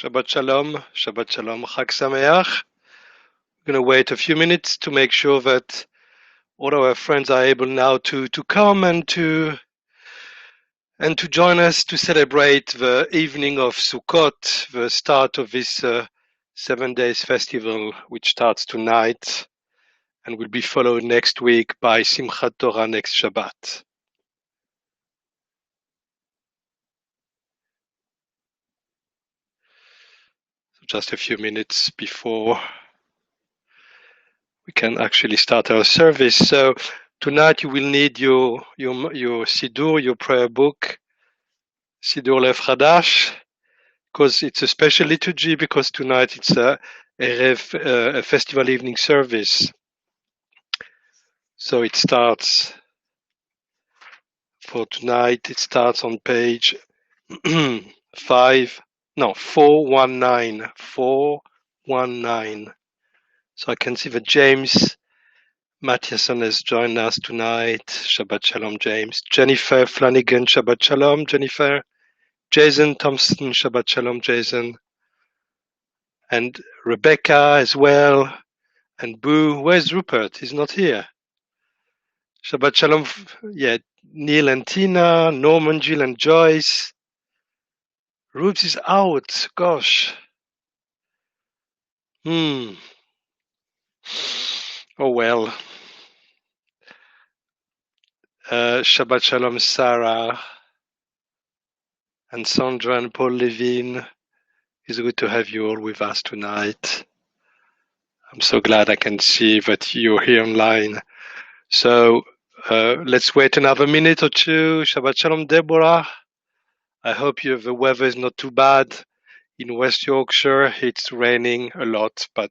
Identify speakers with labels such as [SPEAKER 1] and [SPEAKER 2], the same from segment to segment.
[SPEAKER 1] Shabbat Shalom, Shabbat Shalom, Chag Sameach. We're going to wait a few minutes to make sure that all our friends are able now to come and to join us to celebrate the evening of Sukkot, the start of this 7 days festival, which starts tonight and will be followed next week by Simchat Torah next Shabbat. Just a few minutes before we can actually start our service. So tonight you will need your Siddur, your prayer book, Siddur Lev Chadash, because it's a special liturgy, because tonight it's a festival evening service. So it starts, for tonight, it starts on page 419. 419. So I can see that James Matthiasson has joined us tonight. Shabbat Shalom, James. Jennifer Flanagan, Shabbat Shalom, Jennifer. Jason Thompson, Shabbat Shalom, Jason. And Rebecca as well. And Boo. Where's Rupert? He's not here. Shabbat Shalom. Yeah, Neil and Tina, Norman, Jill and Joyce. Rubes is out. Gosh. Oh well. Shabbat Shalom, Sarah. And Sandra and Paul Levine. It's good to have you all with us tonight. I'm so glad I can see that you're here online. So let's wait another minute or two. Shabbat Shalom, Deborah. I hope the weather is not too bad. In West Yorkshire, it's raining a lot, but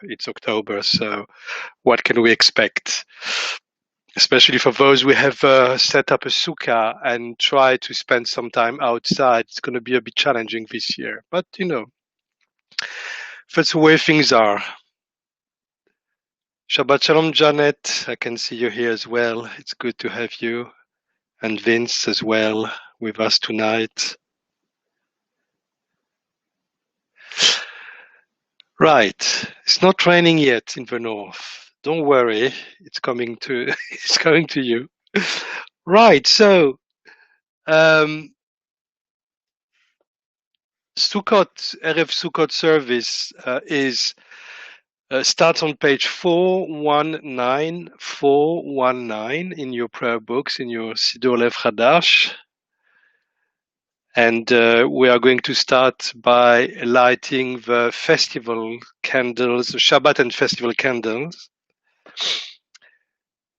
[SPEAKER 1] it's October, so what can we expect? Especially for those who have set up a sukkah and try to spend some time outside. It's going to be a bit challenging this year, but that's the way things are. Shabbat Shalom, Janet. I can see you here as well. It's good to have you. And Vince as well with us tonight. Right. It's not raining yet in the north. Don't worry. It's coming to you. Right. So, Sukkot, Erev Sukkot service starts on page 419 in your prayer books, in your Siddur Lev Chadash. And we are going to start by lighting the festival candles, Shabbat and festival candles,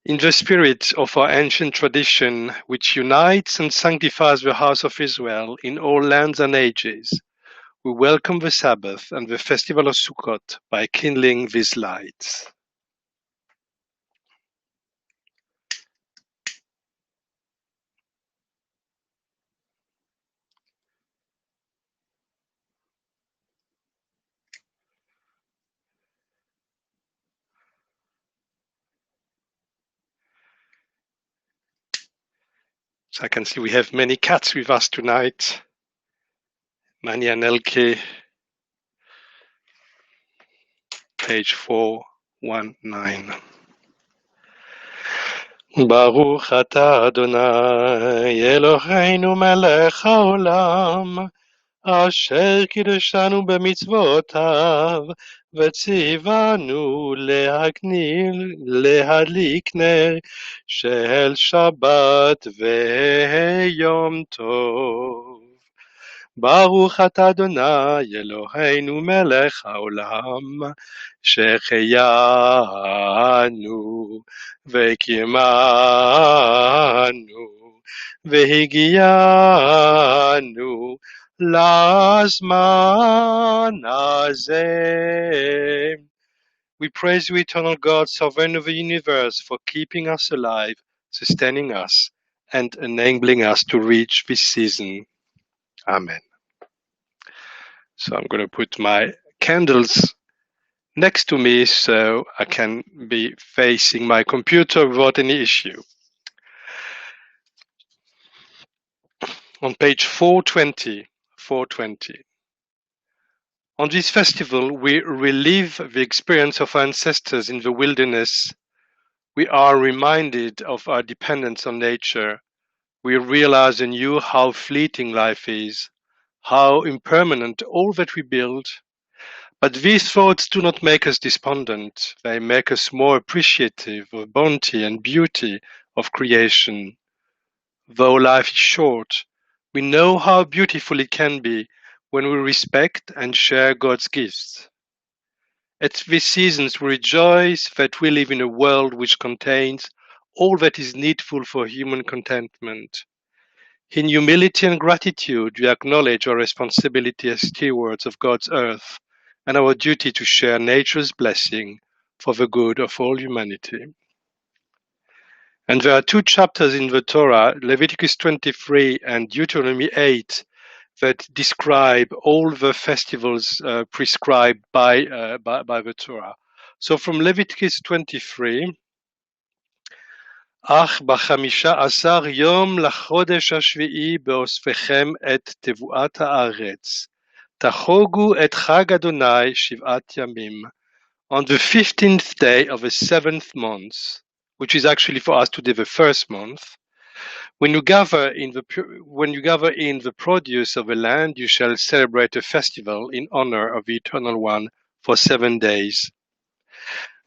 [SPEAKER 1] in the spirit of our ancient tradition, which unites and sanctifies the house of Israel in all lands and ages. We welcome the Sabbath and the festival of Sukkot by kindling these lights. So I can see we have many cats with us tonight. Mani and Elke, page 419. ברוך אתה אדוני אלוהינו מלך העולם אשר קידשנו במצוותיו וציוונו להדליק נר של שבת ויום טוב. ברוך אתה אדוני אלוהינו מלך העולם שהחיינו וקיימנו והגיענו לזמן הזה. We praise you, eternal God, sovereign of the universe, for keeping us alive, sustaining us, and enabling us to reach this season. Amen. So I'm going to put my candles next to me so I can be facing my computer without any issue. On page 420, On this festival, we relive the experience of our ancestors in the wilderness. We are reminded of our dependence on nature. We realize anew how fleeting life is, how impermanent all that we build. But these thoughts do not make us despondent. They make us more appreciative of the bounty and beauty of creation. Though life is short, we know how beautiful it can be when we respect and share God's gifts. At these seasons we rejoice that we live in a world which contains all that is needful for human contentment. In humility and gratitude, we acknowledge our responsibility as stewards of God's earth and our duty to share nature's blessing for the good of all humanity. And there are two chapters in the Torah, Leviticus 23 and Deuteronomy 8, that describe all the festivals prescribed by the Torah. So from Leviticus 23, אך 15 יום לחודש השביעי באוספכם את תבואת הארץ. תחוגו את חג אדוני 7 ימים. On the 15th day of the 7th month, which is actually for us today the first month, when you gather in the produce of the land, you shall celebrate a festival in honor of the Eternal One for 7 days.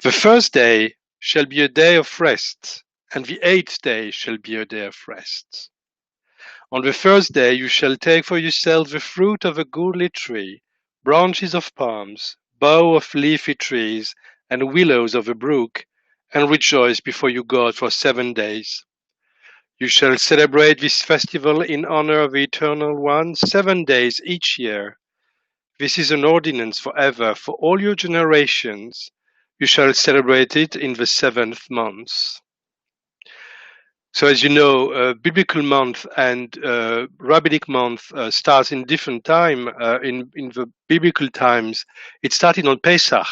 [SPEAKER 1] The first day shall be a day of rest, and the 8th day shall be a day of rest. On the first day you shall take for yourself the fruit of a goodly tree, branches of palms, bough of leafy trees, and willows of a brook, and rejoice before your God for 7 days. You shall celebrate this festival in honor of the Eternal One 7 days each year. This is an ordinance forever for all your generations. You shall celebrate it in the 7th month. So as you know, biblical month and rabbinic month starts in different time. In the biblical times, it started on Pesach.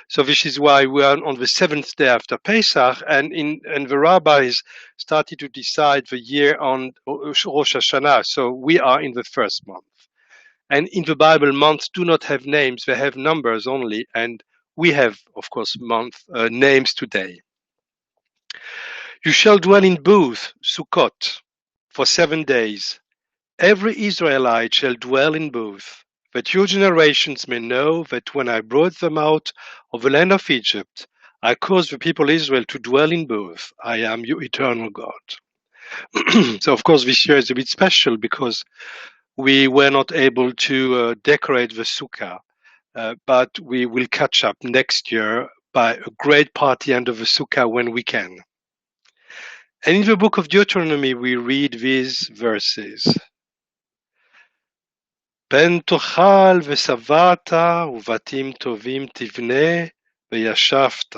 [SPEAKER 1] So this is why we are on the 7th day after Pesach, and the rabbis started to decide the year on Rosh Hashanah. So we are in the first month. And in the Bible, months do not have names; they have numbers only. And we have, of course, month names today. You shall dwell in booths, Sukkot, for 7 days. Every Israelite shall dwell in booths, that your generations may know that when I brought them out of the land of Egypt, I caused the people Israel to dwell in booths. I am your eternal God. So, of course, this year is a bit special because we were not able to decorate the sukkah, but we will catch up next year by a great party under the sukkah when we can. And in the book of Deuteronomy, we read these verses. פן תאכל ושבעת ובתים טובים תבנה וישבת.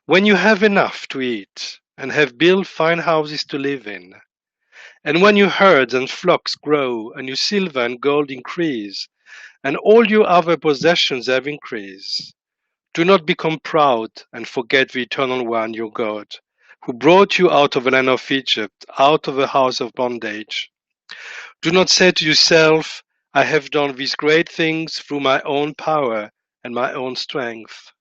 [SPEAKER 1] When you have enough to eat and have built fine houses to live in, and when your herds and flocks grow and your silver and gold increase, and all your other possessions have increased, do not become proud and forget the Eternal One, your God, who brought you out of the land of Egypt, out of the house of bondage. Do not say to yourself, I have done these great things through my own power and my own strength.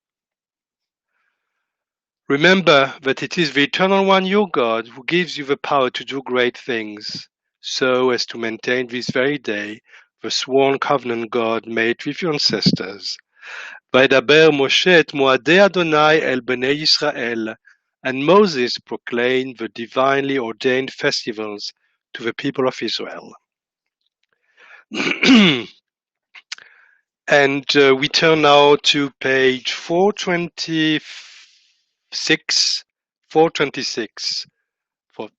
[SPEAKER 1] Remember that it is the Eternal One, your God, who gives you the power to do great things, so as to maintain this very day the sworn covenant God made with your ancestors. וידבר משה את מועדי אדוני אל בני ישראל, and Moses proclaimed the divinely ordained festivals to the people of Israel. And we turn now to page 426 for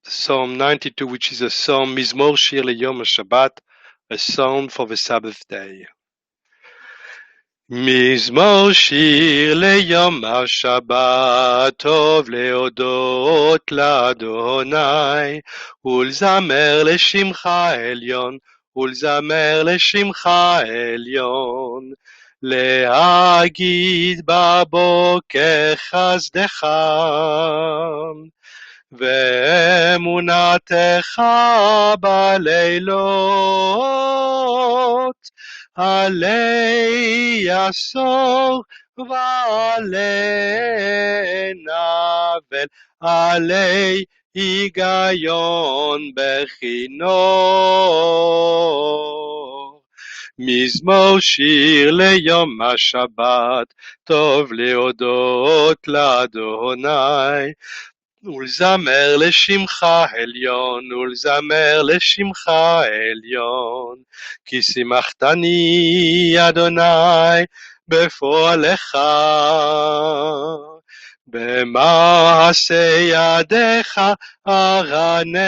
[SPEAKER 1] Psalm 92, which is a psalm, Mizmor Shir Leyom HaShabbat, a psalm for the Sabbath day. מזמור שיר ליום השבת, טוב להודות לאדוני, ולזמר לשמך העליון, ולזמר לשמך העליון, להגיד בבוקר חסדך, ואמונתך בלילות, עלי יסור ועלי נבל, עלי היגיון בכינור. מזמור שיר ליום השבת, טוב להודות לאדוני, ולזמר לשמך עליון, ולזמר לשמך עליון. כי שימחתני אדוני בפועלך, במעשה ידיך ארנן.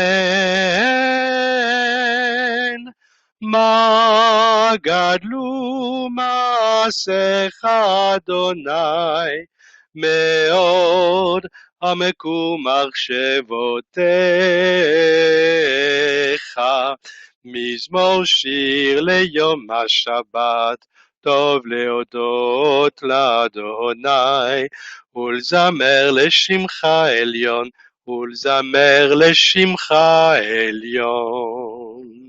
[SPEAKER 1] מה גדלו מעשיך אדוני, מאוד עמקו מחשבותיך. מזמור שיר ליום השבת, טוב להודות לאדוני, ולזמר לשמך עליון, ולזמר לשמך עליון.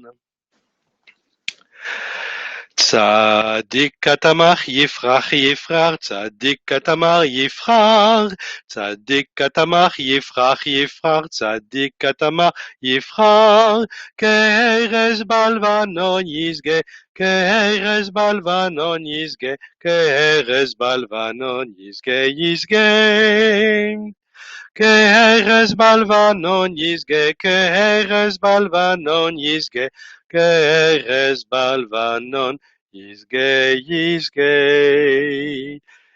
[SPEAKER 1] צדיק כתמך יפרח יפרח, צדיק כתמר יפחר, צדיק כתמך יפרח יפרח, צדיק כתמר יפחר. כארז בלבנון ישגה, כארז בלבנון ישגה, כארז בלבנון ישגה ישגה. כארז בלבנון ישגה, כארז בלבנון ישגה, כארז בלבנון ישגה ישגה.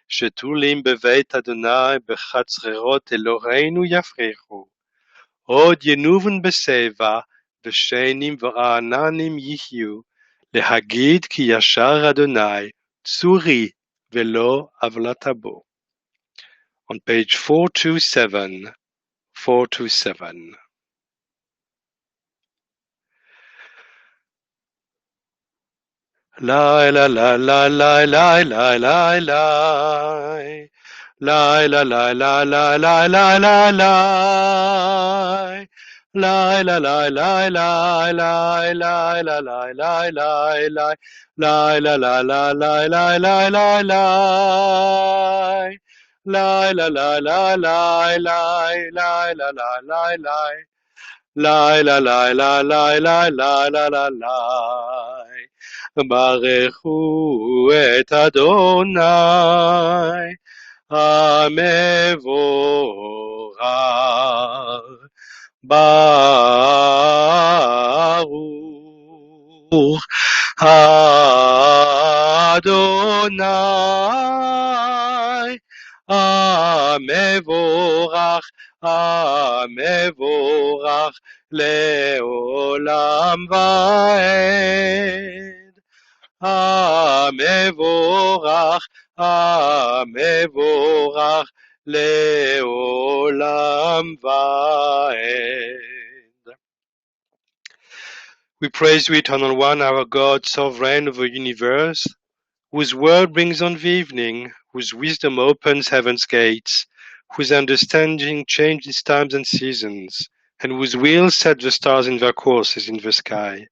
[SPEAKER 1] שתולים בבית אדוני, בחצרות אלוהינו יפריחו. עוד ינובון בשיבה, ושנים ורעננים יהיו, להגיד כי ישר אדוני, צורי ולא עוולת בו. On page 427, 427. La la la la la la la la la. La la la la la la la la la. La la la la la la la la la la la la. La la la la la la la la la. La la la la la la la la la la. La la la la la la la la la la. ברכו את אדוני המבורך, ברוך אדוני המבורך, המבורך לעולם ועד. המבורך, המבורך לעולם ועד. We praise you, eternal one, our God, sovereign of the universe, whose word brings on the evening, whose wisdom opens heaven's gates, whose understanding changes times and seasons, and whose will sets the stars in their courses in the sky.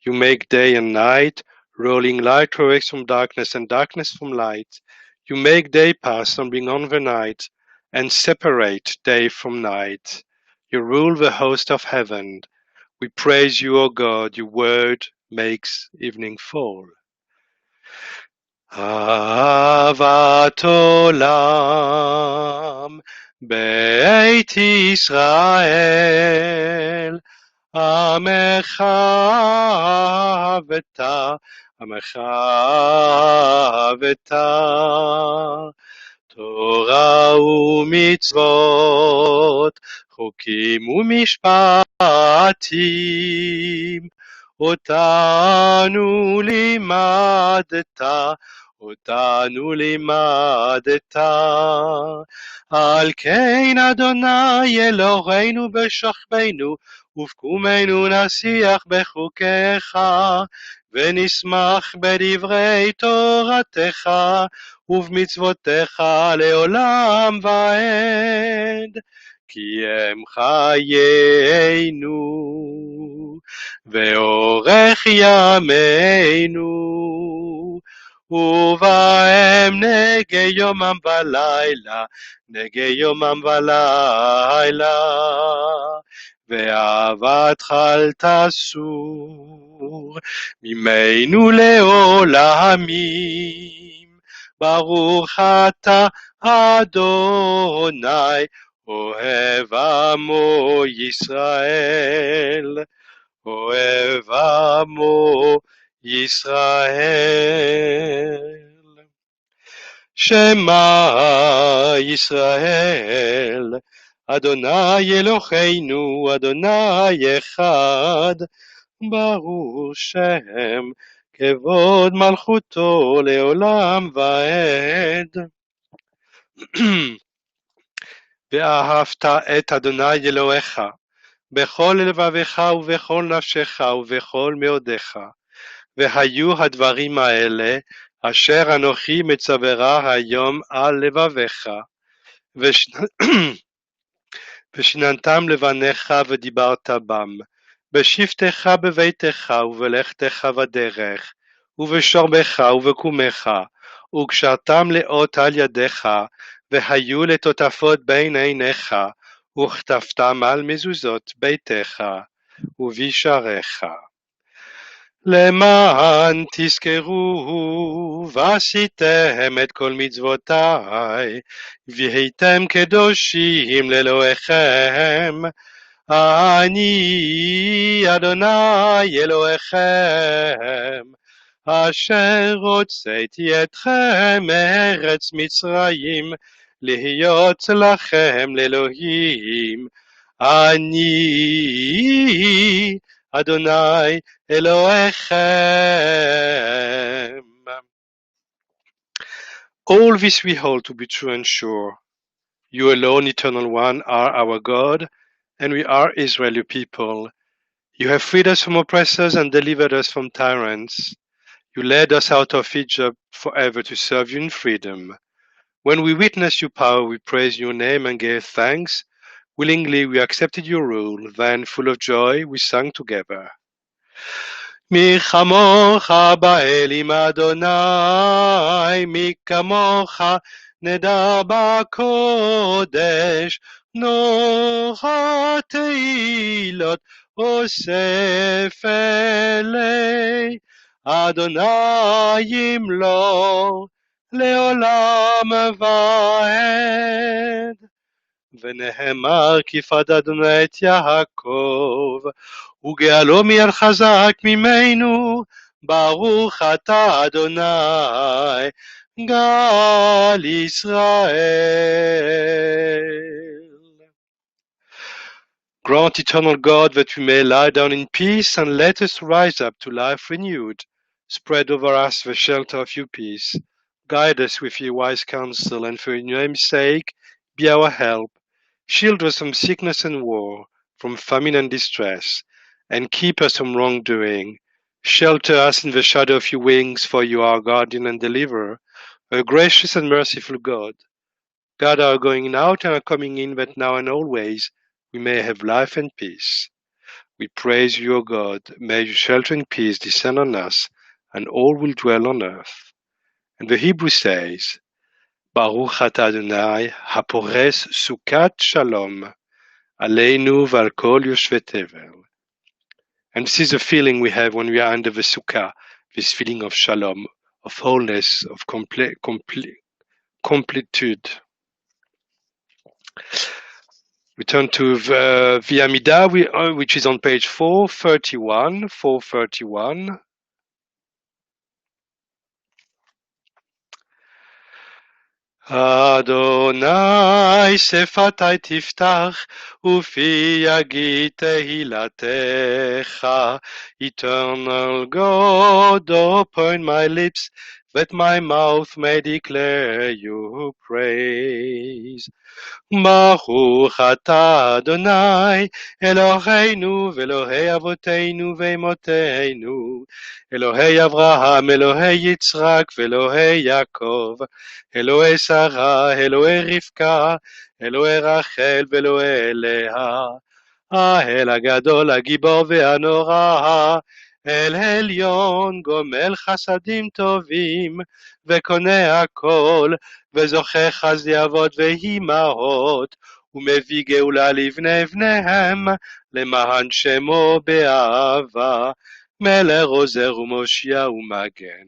[SPEAKER 1] You make day and night, rolling light away from darkness and darkness from light. You make day pass and bring on the night, and separate day from night. You rule the host of heaven. We praise you, O God, your word makes evening fall. אהבת עולם, בית ישראל, עמך אהבת, עמך אהבת, תורה ומצוות, חוקים ומשפטים, אותנו לימדת, אותנו לימדת. על כן אדוני אלוהינו בשכבנו ובקומנו נשיח בחוקיך, ונשמח בדברי תורתך ובמצוותיך לעולם ועד, כי הם חיינו. ואורך ימינו, ובהם נגי יומם ולילה, נגי יומם ולילה, ואהבתך אל תסור ממנו לעולמים. ברוך אתה אדוני, אוהב עמו ישראל, אוהב עמו ישראל. שמע ישראל, אדוני אלוהינו, אדוני אחד, ברוך שם כבוד מלכותו לעולם ועד. ואהבת את אדוני אלוהיך בכל לבביך ובכל נפשך ובכל מאודיך, והיו הדברים האלה אשר אנוכי מצוורה היום על לבביך, ושננתם לבניך ודיברת בם, בשבתך בביתך ובלכתך בדרך, ובשוכבך ובקומך, וקשרתם לאות על ידיך, והיו לטוטפות בין עיניך, וכתבתם על מזוזות ביתך ובשעריך. למען תזכרו ועשיתם את כל מצוותיי, והייתם קדושים לאלוהיכם, אני אדוני אלוהיכם, אשר הוצאתי אתכם מארץ מצרים, להיות לכם לאלוהים. אני אדוני אלוהיכם. All this we hold to be true and sure. You alone, Eternal One, are our God, and we are Israel, your people. You have freed us from oppressors and delivered us from tyrants. You led us out of Egypt forever to serve you in freedom. When we witnessed your power, we praised your name and gave thanks. Willingly we accepted your rule. Then, full of joy, we sang together. מי כמוך באלים אדוני, מי כמוך נדע בקודש, נורא תהילות אוסף אלי, אדוני ימלוך לעולם ועד. ונאמר כי פדה אדוני את יעקב, וגאלו מיד חזק ממנו, ברוך אתה אדוני גל ישראל. Grant, eternal God, that we may lie down in peace, and let us rise up to life renewed. Spread over us the shelter of your peace. Guide us with your wise counsel, and for your name's sake, be our help. Shield us from sickness and war, from famine and distress, and keep us from wrongdoing. Shelter us in the shadow of your wings, for you are our guardian and deliverer, a gracious and merciful God. Guard our going out and our coming in, that now and always we may have life and peace. We praise you, O God. May your sheltering peace descend on us, and all will dwell on earth. And the Hebrew says, Baruch atah Adonai, hapores sukat shalom, aleinu v'al kol yoshvei tevel. And this is the feeling we have when we are under the sukkah, this feeling of shalom, of wholeness, of completude. We turn to the Amidah, which is on page 431. 431. Adonai שפתי תפתח ופי יגיד תהילתך. Eternal God, open my lips that my mouth may declare your praise. ברוך אתה אדוני אלוהינו ואלוהי אבותינו ואמותינו, אלוהי אברהם, אלוהי יצחק ואלוהי יעקב, אלוהי שרה, אלוהי רבקה, אלוהי רחל ואלוהי לאה, האל הגדול, הגיבור והנורא, אל עליון, גומל חסדים טובים, וקונה הכל, וזוכה חסדי אבות ואימהות, ומביא גאולה לבני בניהם, למען שמו באהבה, מלך עוזר ומושיע ומגן.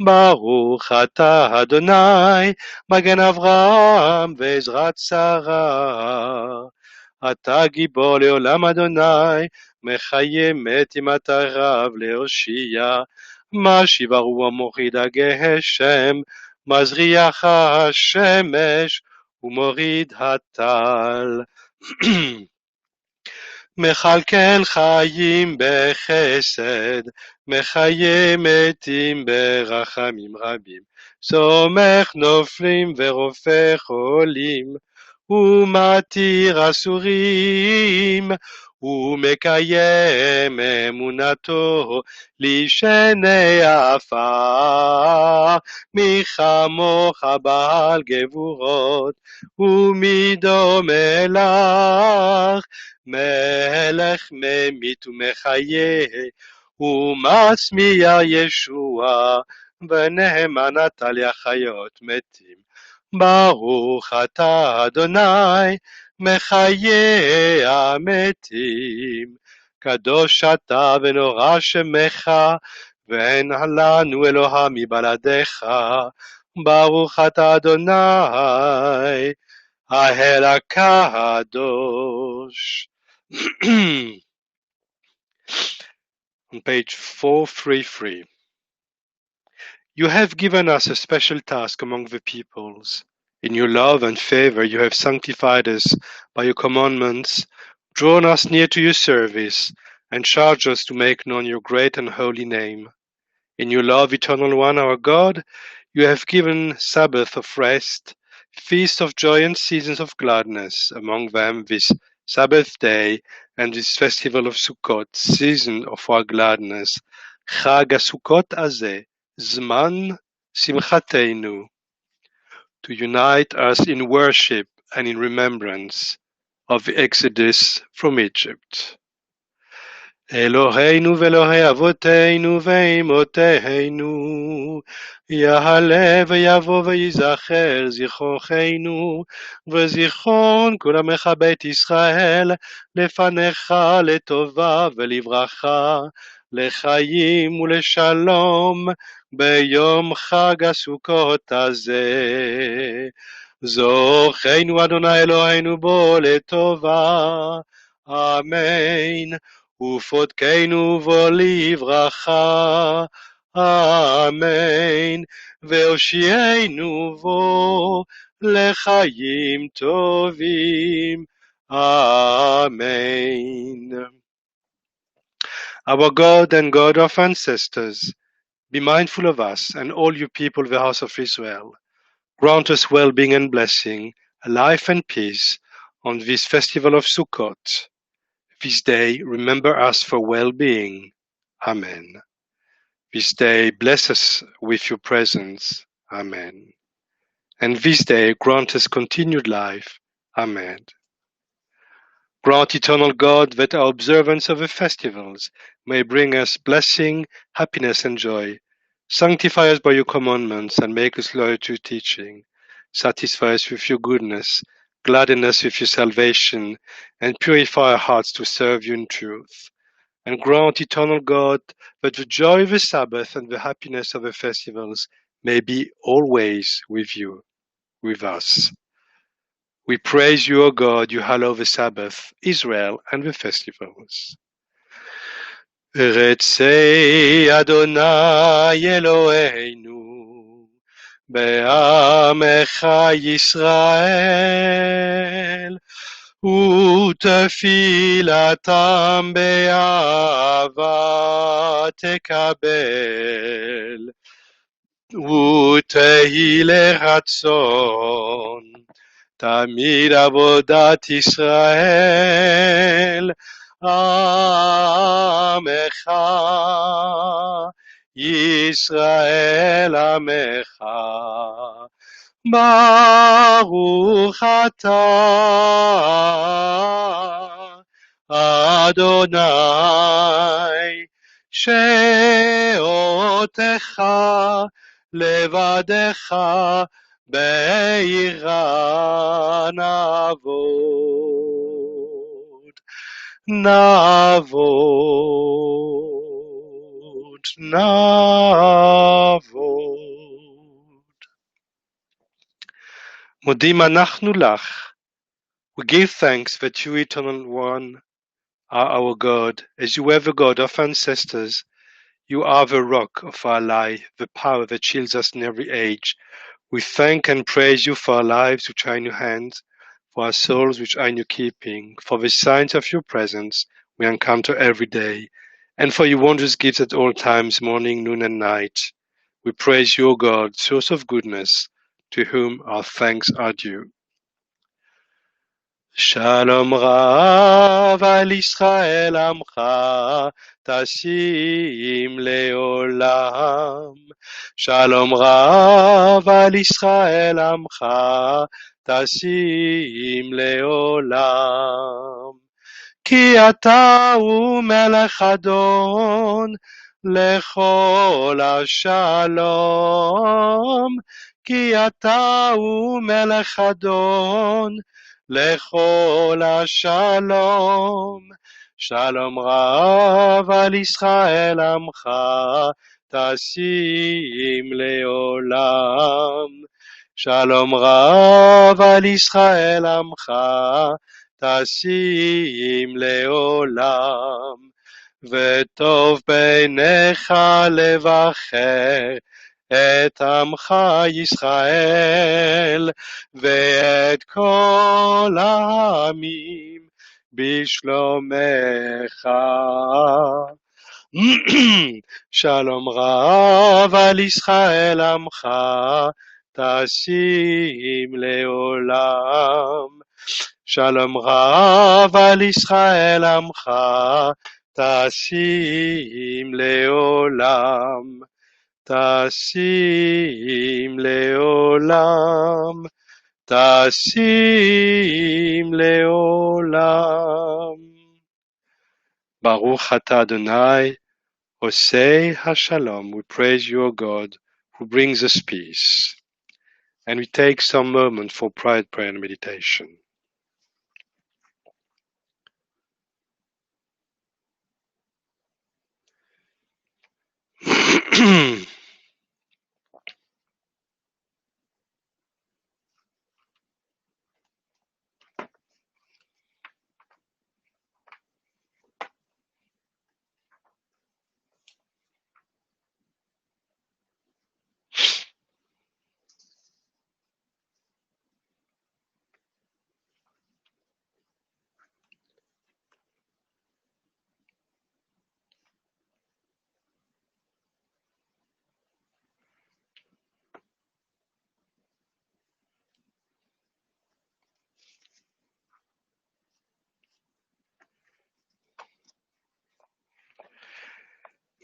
[SPEAKER 1] ברוך אתה אדוני, מגן אברהם ועזרת שרה. אתה גיבור לעולם אדוני, מחיה מתים אתה רב להושיע. משיב ארור מוריד הגשם, מזריח השמש ומוריד הטל. מכלכל חיים בחסד, מחיה מתים ברחמים רבים. סומך נופלים ורופא חולים, ומתיר אסורים, ומקיים אמונתו לשני עפר. מי כמוך בעל גבורות, ומי דומה לך, מלך ממית ומחיה, ומשמיע ישוע, ונאמן אתה להחיות מתים. ברוך אתה אדוני, מחיה המתים. קדוש אתה ונורא שמך, ואין לנו אלוה מבלעדיך. ברוך אתה אדוני, האל הקדוש. On page 433. You have given us a special task among the peoples. In your love and favor you have sanctified us by your commandments, drawn us near to your service, and charged us to make known your great and holy name. In your love, eternal one, our God, you have given Sabbath of rest, feast of joy and seasons of gladness, among them this Sabbath day and this festival of Sukkot, season of our gladness. Chag HaSukkot Azeh, Zman Simchatenu, to unite us in worship and in remembrance of the Exodus from Egypt. אלוהינו ואלוהי אבותינו ואמותינו, יעלה ויבוא ויזכר זכרנו וזיכרון כל עמך בית ישראל לפניך לטובה ולברכה, לחיים ולשלום ביום חג הסוכות הזה. זוכנו אדוני אלוהינו בו לטובה, אמן. ופותקנו בו לברכה, אמן. והושיענו בו לחיים טובים, amen. Our God and God of ancestors, be mindful of us and all you people of the house of Israel. Grant us well-being and blessing, life and peace on this festival of Sukkot. This day remember us for well-being. Amen. This day bless us with your presence. Amen. And this day grant us continued life. Amen. Grant, eternal God, that our observance of the festivals may bring us blessing, happiness, and joy. Sanctify us by your commandments and make us loyal to your teaching. Satisfy us with your goodness, gladden us with your salvation, and purify our hearts to serve you in truth. And grant, eternal God, that the joy of the Sabbath and the happiness of the festivals may be always with you, with us. We praise you, O God, you hallow the Sabbath, Israel, and the festivals. רצי אדוני אלוהינו בעמך ישראל, ותפילתם באהבה תקבל, ותהי לרצון תמיד עבודת ישראל, עמך ישראל עמך. ברוך אתה Adonai, she'otecha levadecha be'ira navod, navod, navod. Modim anachnu lach. We give thanks that you, Eternal One, are our God, as you were the God of ancestors. You are the rock of our life, the power that shields us in every age. We thank and praise you for our lives which are in your hands, for our souls which are in your keeping, for the signs of your presence we encounter every day, and for your wondrous gifts at all times, morning, noon, and night. We praise you, O God, source of goodness, to whom our thanks are due. Shalom Rav al Yisrael Amcha Tasim Leolam. Shalom Rav al Yisrael Amcha Tasim Leolam. Ki ata hu melech adon lechol hashalom. Ki ata hu melech adon lechol hashalom. Shalom Rav al Yisrael amcha tasim leolam. Shalom Rav al Yisrael amcha tasim leolam. וטוב בעיניך לבחר את עמך ישראל ואת כל העמים בשלומך. שלום רב על ישראל עמך תשים לעולם. שלום רב על ישראל עמך תשים לעולם. תשים לעולם. תשים לעולם. ברוך אתה אדוני עושה השלום. We praise your God who brings us peace. And we take some moment for private prayer and meditation.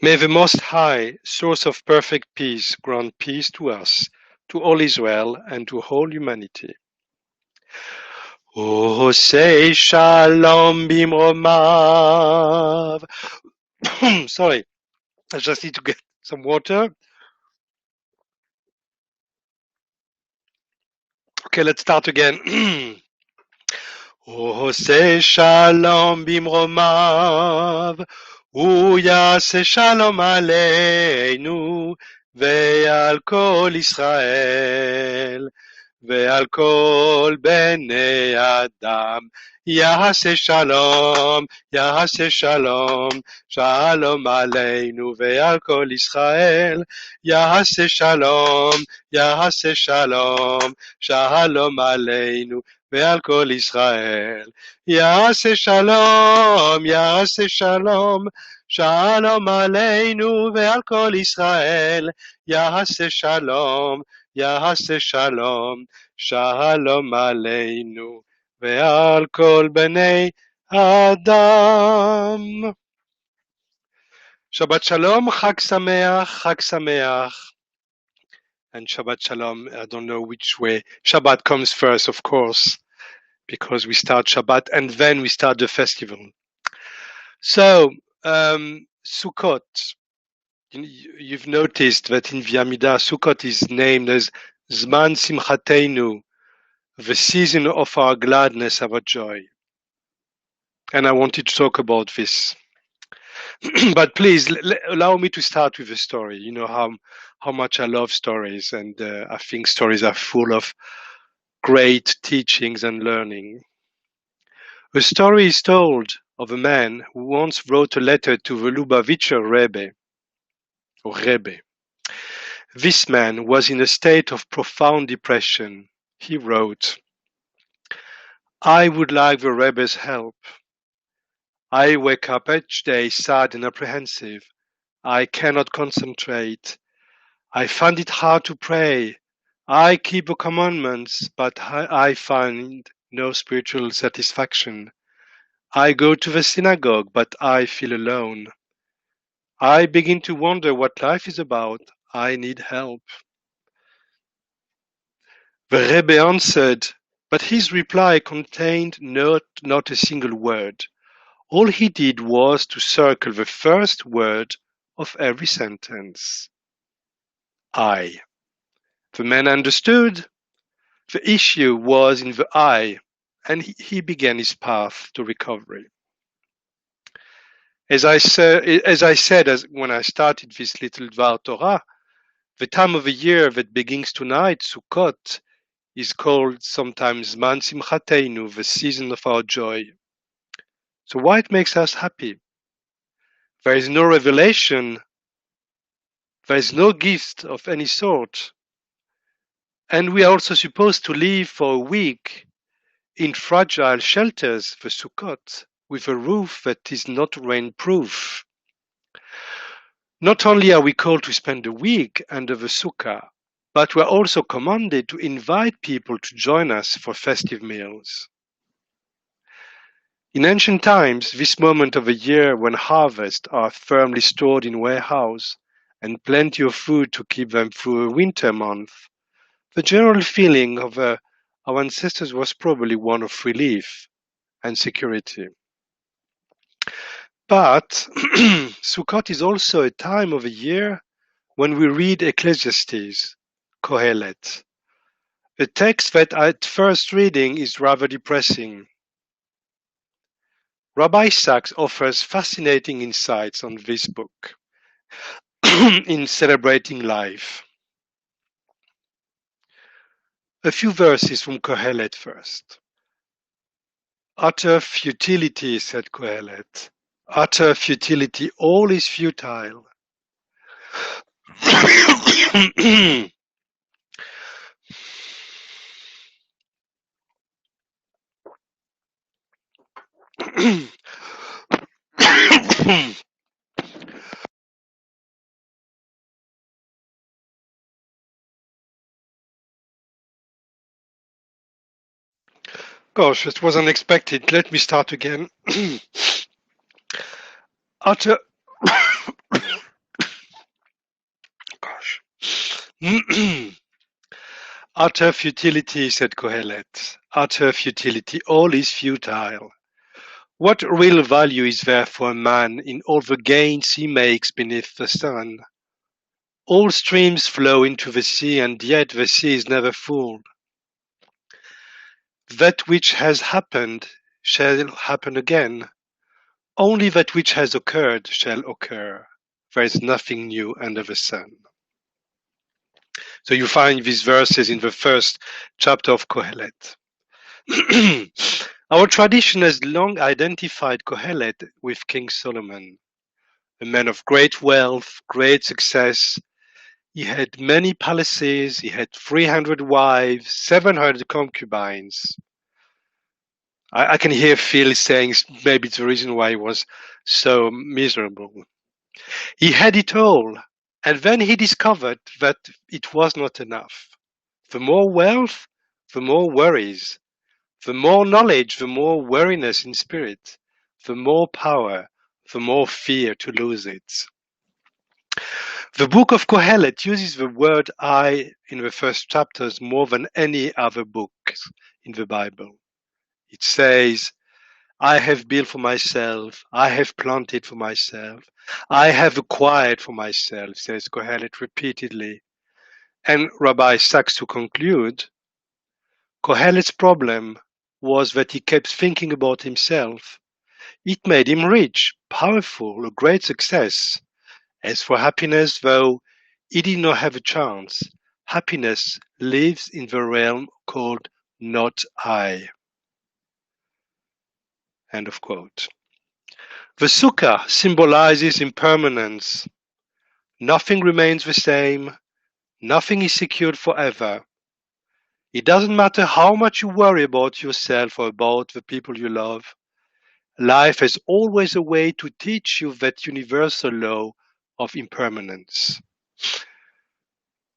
[SPEAKER 1] May the Most High, source of perfect peace, grant peace to us, to all Israel, and to whole humanity. Osei shalom bimromav. Sorry, I just need to get some water. Okay, let's start again. Osei shalom bimromav. הוא יעשה שלום עלינו ועל כל ישראל ועל כל בני אדם. יעשה שלום, יעשה שלום, שלום עלינו ועל כל ישראל. יעשה שלום, יעשה שלום, שלום עלינו ועל כל ישראל. יעשה שלום, יעשה שלום, שלום עלינו ועל כל ישראל. יעשה שלום, יעשה שלום, שלום עלינו ועל כל בני אדם. Shabbat Shalom, Chag Sameach, Chag Sameach. And Shabbat Shalom, I don't know which way. Shabbat comes first, of course, because we start Shabbat and then we start the festival. So, Sukkot, you've noticed that in the Amidah, Sukkot is named as Zman Simchatenu, the season of our gladness, our joy. And I wanted to talk about this. But please allow me to start with a story. You know how much I love stories, and I think stories are full of great teachings and learning. A story is told of a man who once wrote a letter to the Lubavitcher Rebbe, or Rebbe. This man was in a state of profound depression. He wrote, "I would like the Rebbe's help. I wake up each day sad and apprehensive. I cannot concentrate. I find it hard to pray. I keep the commandments, but I find no spiritual satisfaction. I go to the synagogue, but I feel alone. I begin to wonder what life is about. I need help." The Rebbe answered, but his reply contained not a single word. All he did was to circle the first word of every sentence. I. The man understood. The issue was in the I, and he began his path to recovery. As I said when I started this little Dvar Torah, the time of the year that begins tonight, Sukkot, is called sometimes Zman Simchatenu, the season of our joy. So why it makes us happy? There is no revelation, there is no gift of any sort, and we are also supposed to live for a week in fragile shelters for Sukkot, with a roof that is not rain-proof. Not only are we called to spend a week under the sukkah, but we are also commanded to invite people to join us for festive meals. In ancient times, this moment of the year when harvests are firmly stored in warehouse and plenty of food to keep them through a winter month, the general feeling of our ancestors was probably one of relief and security. But Sukkot is also a time of the year when we read Ecclesiastes, Kohelet, a text that at first reading is rather depressing. Rabbi Sachs offers fascinating insights on this book in celebrating life. A few verses from Kohelet first. Utter futility, said Kohelet. Utter futility, all is futile. Gosh, it was unexpected. Let me start again. Utter Gosh. Utter futility, said Kohelet. Utter futility. All is futile. What real value is there for a man in all the gains he makes beneath the sun? All streams flow into the sea, and yet the sea is never full. That which has happened shall happen again. Only that which has occurred shall occur. There is nothing new under the sun. So you find these verses in the first chapter of Kohelet. Our tradition has long identified Kohelet with King Solomon, a man of great wealth, great success. He had many palaces, he had 300 wives, 700 concubines. I can hear Phil saying maybe it's the reason why he was so miserable. He had it all, and then he discovered that it was not enough. The more wealth, the more worries. The more knowledge, the more weariness in spirit. The more power, the more fear to lose it. The book of Kohelet uses the word I in the first chapters more than any other book in the Bible. It says, I have built for myself, I have planted for myself, I have acquired for myself, says Kohelet repeatedly. And Rabbi Sachs, to conclude, Kohelet's problem was that he kept thinking about himself. It made him rich, powerful, a great success. As for happiness, though, he did not have a chance. Happiness lives in the realm called not I. End of quote. The Sukkah symbolizes impermanence. Nothing remains the same. Nothing is secured forever. It doesn't matter how much you worry about yourself or about the people you love. Life has always a way to teach you that universal law of impermanence.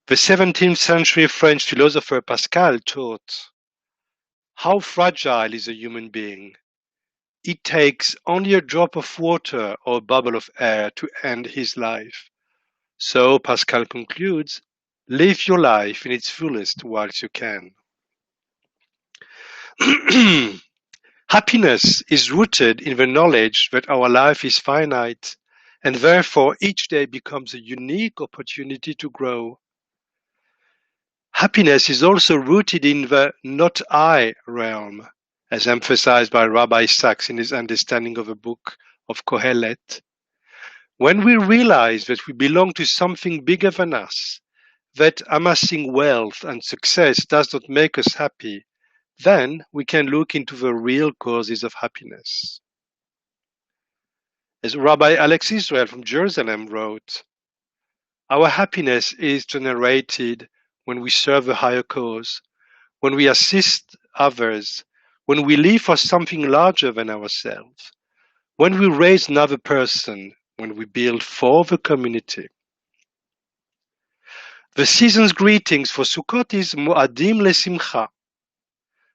[SPEAKER 1] The 17th century French philosopher Pascal taught, how fragile is a human being? It takes only a drop of water or a bubble of air to end his life. So Pascal concludes, live your life in its fullest whilst you can. Happiness is rooted in the knowledge that our life is finite, and therefore each day becomes a unique opportunity to grow. Happiness is also rooted in the not I realm, as emphasized by Rabbi Sachs in his understanding of the book of Kohelet. When we realize that we belong to something bigger than us, that amassing wealth and success does not make us happy, then we can look into the real causes of happiness. As Rabbi Alex Israel from Jerusalem wrote, our happiness is generated when we serve a higher cause, when we assist others, when we live for something larger than ourselves, when we raise another person, when we build for the community. The season's greetings for Sukkot is Moadim Lesimcha.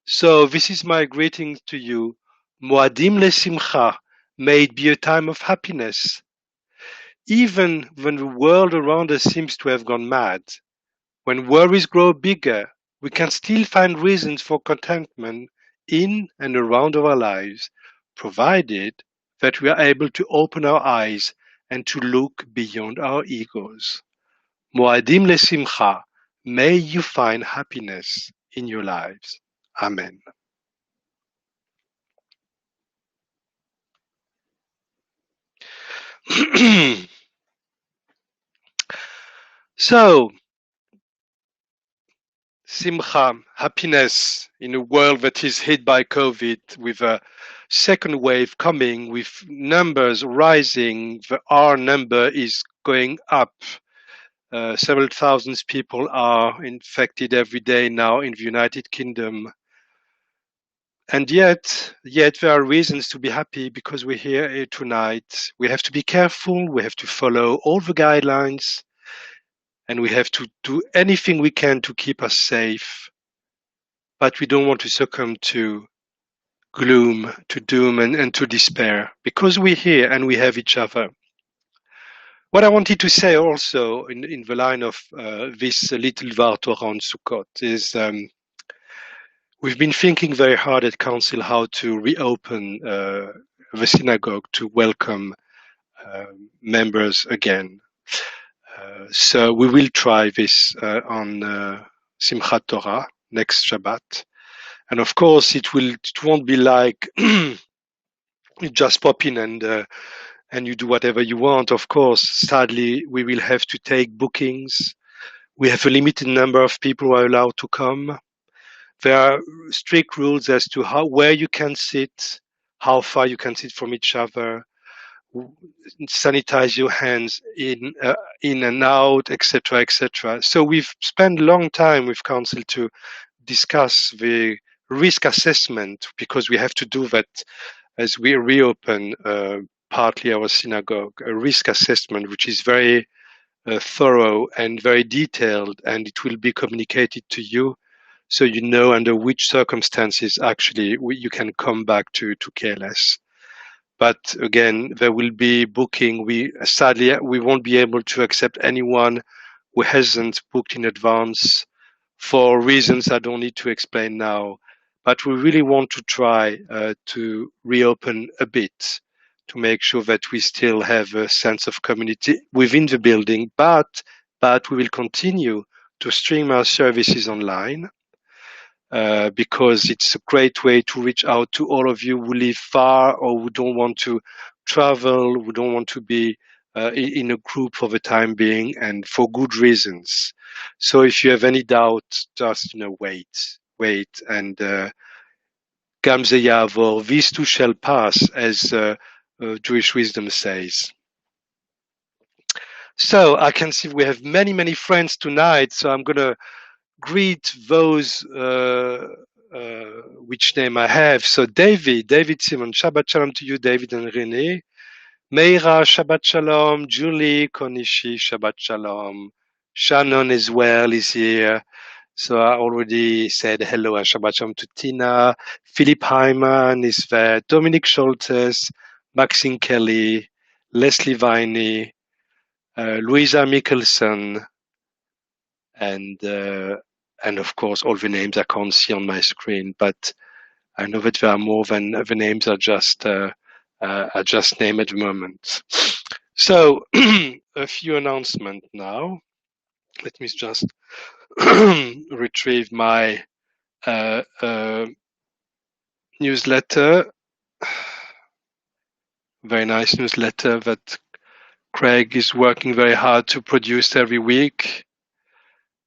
[SPEAKER 1] So this is my greeting to you, Moadim Lesimcha. May it be a time of happiness. Even when the world around us seems to have gone mad, when worries grow bigger, we can still find reasons for contentment in and around our lives, provided that we are able to open our eyes and to look beyond our egos. Moadim lesimcha, may you find happiness in your lives. Amen. So, simcha, happiness in a world that is hit by COVID, with a second wave coming, with numbers rising, the R number is going up. Several thousands people are infected every day now in the United Kingdom. And yet there are reasons to be happy because we're here tonight. We have to be careful. We have to follow all the guidelines. And we have to do anything we can to keep us safe. But we don't want to succumb to gloom, to doom, and to despair, because we're here and we have each other. What I wanted to say also in the line of this little Dvar Torah on Sukkot is we've been thinking very hard at Council how to reopen the synagogue to welcome members again. So we will try this on Simchat Torah next Shabbat. And of course, it won't be like you just pop in and you do whatever you want. Of course, sadly, we will have to take bookings. We have a limited number of people who are allowed to come. There are strict rules as to where you can sit, how far you can sit from each other, sanitize your hands in and out, etc., etc. So we've spent a long time with Council to discuss the risk assessment, because we have to do that as we reopen partly our synagogue, a risk assessment which is very thorough and very detailed, and it will be communicated to you so you know under which circumstances actually you can come back to KLS. But again, there will be booking. Sadly, we won't be able to accept anyone who hasn't booked in advance for reasons I don't need to explain now. but we really want to try to reopen a bit to make sure that we still have a sense of community within the building, but we will continue to stream our services online because it's a great way to reach out to all of you who live far or who don't want to travel, who don't want to be in a group for the time being and for good reasons. So if you have any doubt, just wait and Gamze Yavor, these too shall pass, as Jewish wisdom says. So I can see we have many friends tonight, so I'm going to greet those which name I have. So David Simon, Shabbat Shalom to you, David and Renee. Meira, Shabbat Shalom. Julie, Konishi, Shabbat Shalom. Shannon as well is here. So I already said hello and Shabbat Shalom to Tina. Philip Hyman is there. Dominic Scholtes, Maxine Kelly, Leslie Viney, Louisa Mickelson, and of course all the names I can't see on my screen, but I know that there are more than the names are just named at the moment. So a few announcements now. Let me just retrieve my newsletter. Very nice newsletter that Craig is working very hard to produce every week.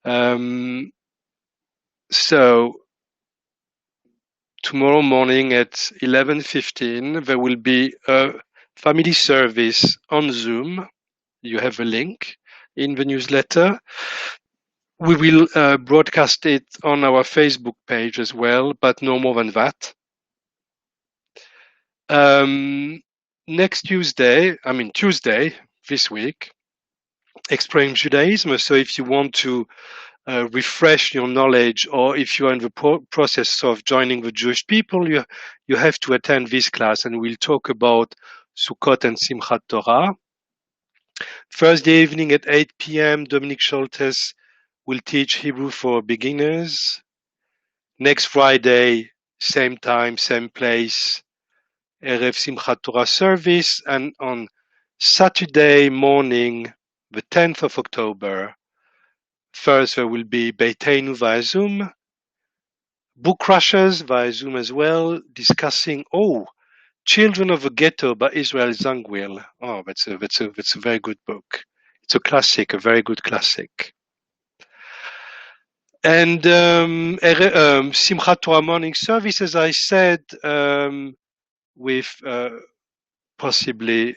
[SPEAKER 1] So tomorrow morning at 11:15, there will be a family service on Zoom. You have a link in the newsletter. We will broadcast it on our Facebook page as well, but no more than that. Next Tuesday this week, Exploring Judaism. So if you want to refresh your knowledge, or if you are in the process of joining the Jewish people, you have to attend this class, and we'll talk about Sukkot and Simchat Torah. Thursday evening at 8 p.m., Dominic Scholtes will teach Hebrew for beginners. Next Friday, same time, same place, Erev Simchat Torah service, and on Saturday morning, the 10th of October, first there will be Beiteinu via Zoom, Book Crushers via Zoom as well, discussing Children of the Ghetto by Israel Zangwill. Oh, that's a very good book. It's a classic, a very good classic. And Simchat Torah morning service, as I said, with possibly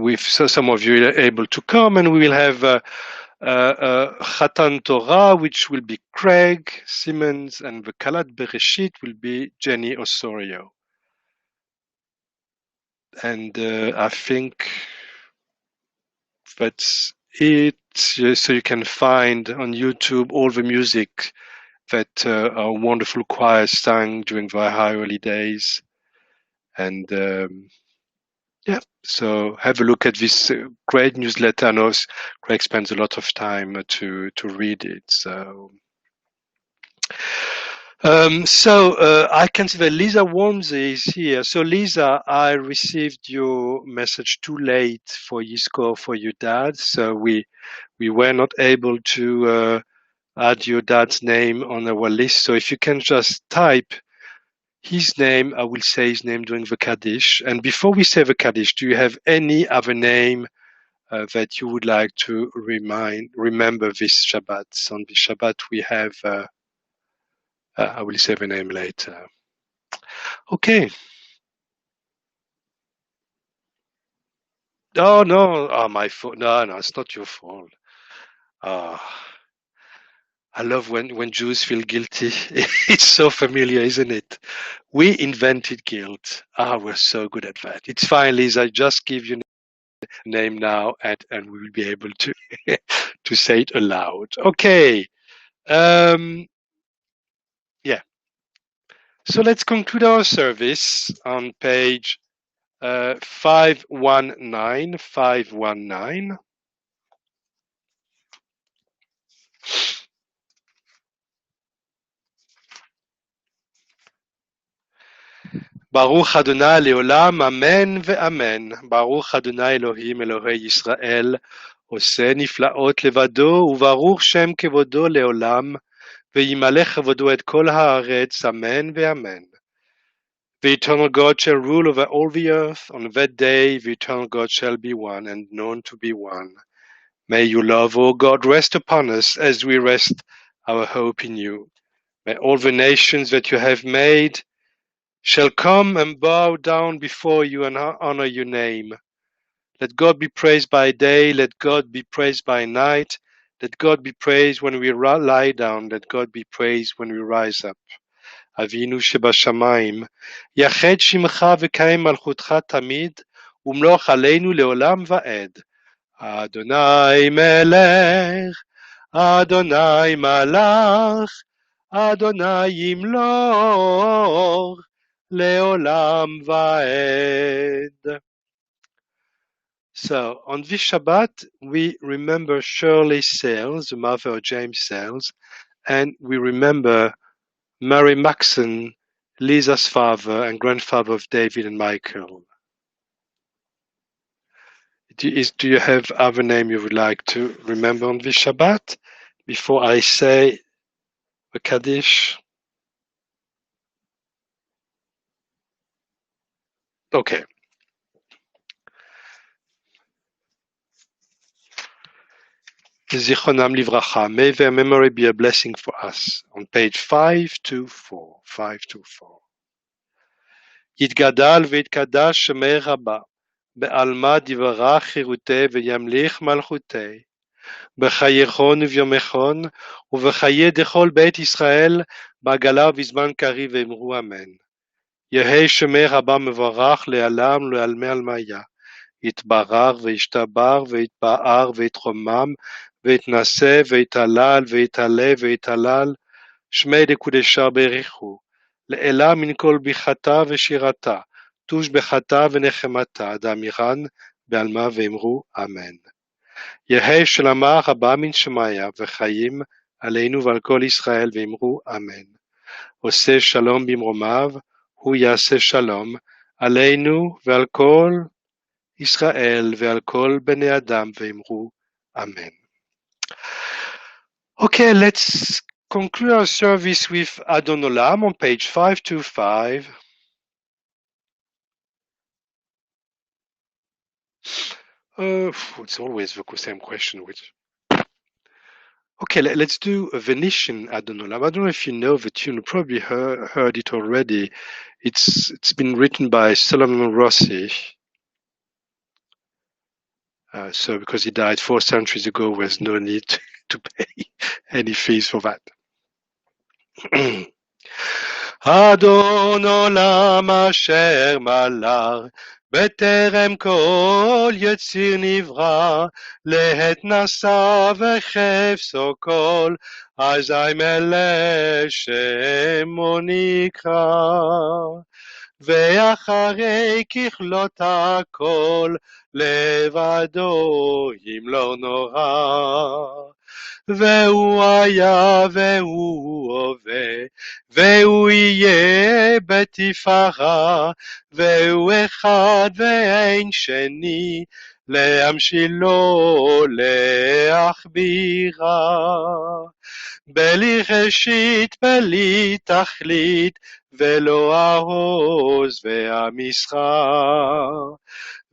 [SPEAKER 1] with some of you able to come, and we will have Chatan Torah, which will be Craig Simmons, and the Kalat Bereshit will be Jenny Osorio. And I think that's it. So you can find on YouTube all the music that our wonderful choir sang during the high early days. And so have a look at this great newsletter. I know Craig spends a lot of time to read it. So I can see that Lisa Wormsey is here. So Lisa, I received your message too late for Yisco for your dad. So we were not able to add your dad's name on our list. So if you can just type his name, I will say his name during the Kaddish. And before we say the Kaddish, do you have any other name that you would like to remember this Shabbat? So on the Shabbat we have, I will say the name later. Okay. Oh no, my fault. No, it's not your fault. I love when Jews feel guilty. It's so familiar, isn't it? We invented guilt. We're so good at that. It's fine, Lisa. Just give your name now, and we will be able to to say it aloud. Okay. Yeah. So let's conclude our service on page 519. ברוך אדוני לעולם, אמן ואמן. ברוך אדוני אלוהים אלוהי ישראל, עושה נפלאות לבדו, וברוך שם כבודו לעולם, וימלא כבודו את כל הארץ, אמן ואמן. The eternal God shall rule over all the earth. On that day, the eternal God shall be one and known to be one. May your love, O God, rest upon us as we rest our hope in you. May all the nations that you have made shall come and bow down before you and honor your name. Let God be praised by day, let God be praised by night, let God be praised when we lie down, let God be praised when we rise up. אבינו שבשמיים, יחד שמך וקיים מלכותך תמיד, ומלוך עלינו לעולם ועד. אדוני מלך, אדוני מלך, אדוני ימלוך, לעולם ועד. So, on this Shabbat, we remember Shirley Sales, the mother of James Sales, and we remember Mary Maxon, Lisa's father and grandfather of David and Michael. Do you have other name you would like to remember on this Shabbat before I say the Kaddish? Okay. Zichronam Livracha. May their memory be a blessing for us. On page 524. 524. יתגדל ויתקדש שמי רבה, בעלמא דברה חירותי וימליך מלכותי, בחייכון וביומכון, ובחיי דכל בית ישראל, בעגלה ובזמן קריב ואמרו אמן. יהי שמי רבה מבורך לעלם ולעלמי עלמיה, יתברך וישתבר ויתפאר ויתרומם, ויתנשא ויתהלל ויתעלה ויתהלל, שמי דקודשה בריחו, לעילה מן כל ביחתה ושירתה, תוש בחתה ונחמתה, דאמירן בעלמה ואמרו אמן. יהי שלמה רבה מן שמיה וחיים עלינו ועל כל ישראל ואמרו אמן. עושה שלום במרומיו, הוא יעשה שלום עלינו ועל כל ישראל ועל כל בני אדם ואמרו אמן. Okay, let's conclude our service with Adon Olam on page 525. It's always the same question. Okay, let's do a Venetian Adon Olam. I don't know if you know the tune. You probably heard it already. It's been written by Solomon Rossi. So because he died 4 centuries ago, there's no need to pay any fees for that. אדון עולם אשר מלך, בטרם כל יציר נברא, לעת נשא וחפצו כל, אזי מלך שמו נקרא. ואחרי ככלות הכל, לבדו אם לא נורא. והוא היה והוא הווה, והוא יהיה בתפארה, והוא אחד ואין שני, להמשילו להכבירה. בלי ראשית בלי תכלית, ולא העוז והמסחר.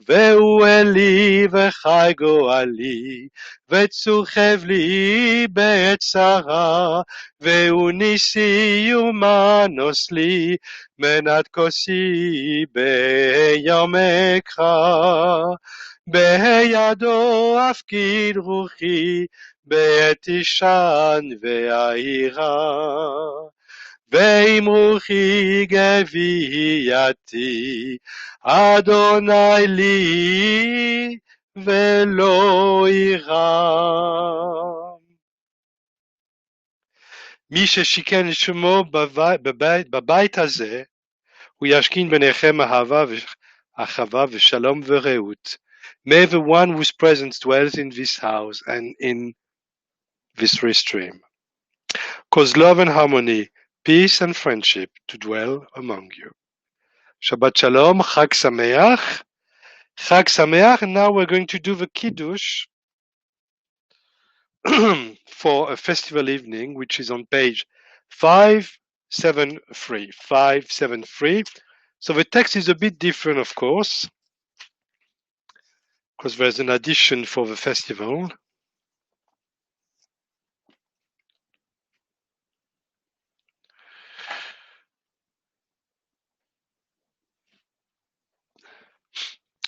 [SPEAKER 1] והוא אלי וחי גואלי, וצור חבלי בעת צרה, והוא ניסי ומנוס לי, מנת כוסי ביום אקרא. בידו אפקיד רוחי, בעת תשען ואירה. ועם רוחי גבייתי, אדוני לי ולא יירא. מי ששיכן את שמו בבית הזה, הוא ישכין ביניכם אהבה ואחווה ושלום ורעות. May the one whose presence dwells in this house and in this restream cause love and harmony, peace and friendship to dwell among you. Shabbat Shalom, Chag Sameach. Chag Sameach, and now we're going to do the Kiddush for a festival evening, which is on page 573. 573. So the text is a bit different, of course, because there's an addition for the festival.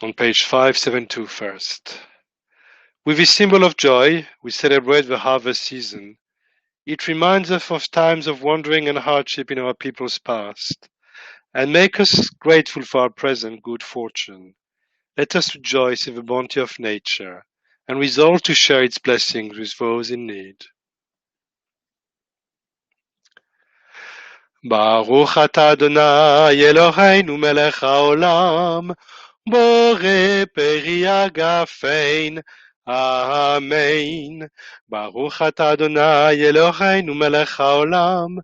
[SPEAKER 1] On page 572 first. With this symbol of joy, we celebrate the harvest season. It reminds us of times of wandering and hardship in our people's past, and make us grateful for our present good fortune. Let us rejoice in the bounty of nature, and resolve to share its blessings with those in need. Baruch atah Adonai Eloheinu melech haolam, Bore peri agafein, Amen. Baruch atah Adonai Eloheinu melech haolam,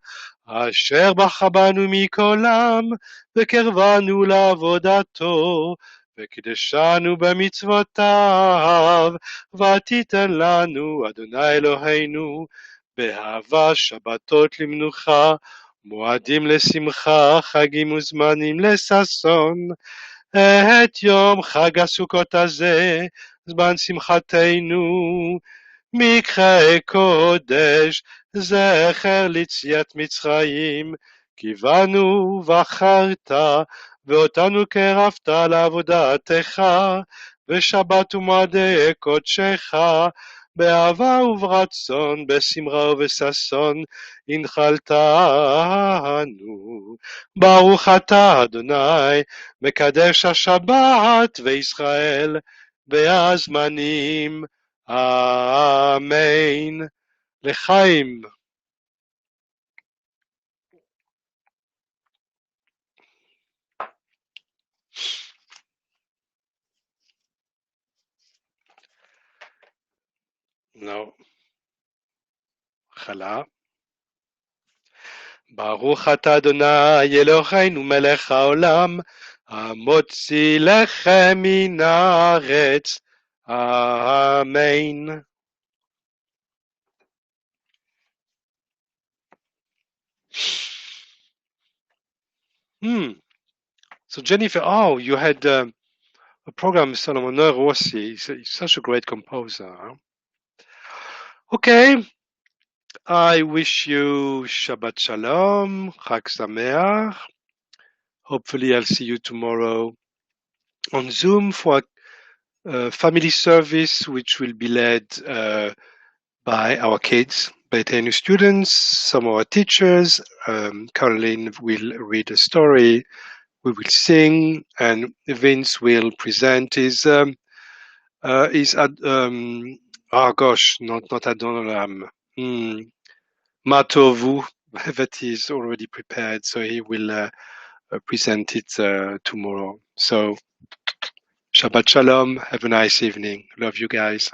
[SPEAKER 1] Asher bacha banu mikol am, וקרבנו לעבודתו, וקידשנו במצוותיו, ותיתן לנו, אדוני אלוהינו, באהבה שבתות למנוחה, מועדים לשמחה, חגים וזמנים לששון. את יום חג הסוכות הזה, זמן שמחתנו, מקראי קודש, זכר ליציאת מצרים, כי בנו בחרת, ואותנו קרבת לעבודתך, ושבת ומועדי קודשך, באהבה וברצון, בשמחה ובששון, הנחלתנו. ברוך אתה, אדוני, מקדש השבת וישראל, והזמנים. אמן. לחיים. לא. חלה. ברוך אתה אדוני אלוהינו מלך העולם, המוציא לחם מן הארץ. אמן. So Jennifer, you had a program with Solomon Rossi. He's such a great composer. Huh? Okay. I wish you Shabbat Shalom, Chag Sameach. Hopefully I'll see you tomorrow on Zoom for a family service, which will be led by our kids, by 10 students, some of our teachers. Caroline will read a story, we will sing, and Vince will present his not Adonolam, Matovu, that is already prepared, so he will present it tomorrow. So Shabbat Shalom, have a nice evening. Love you guys.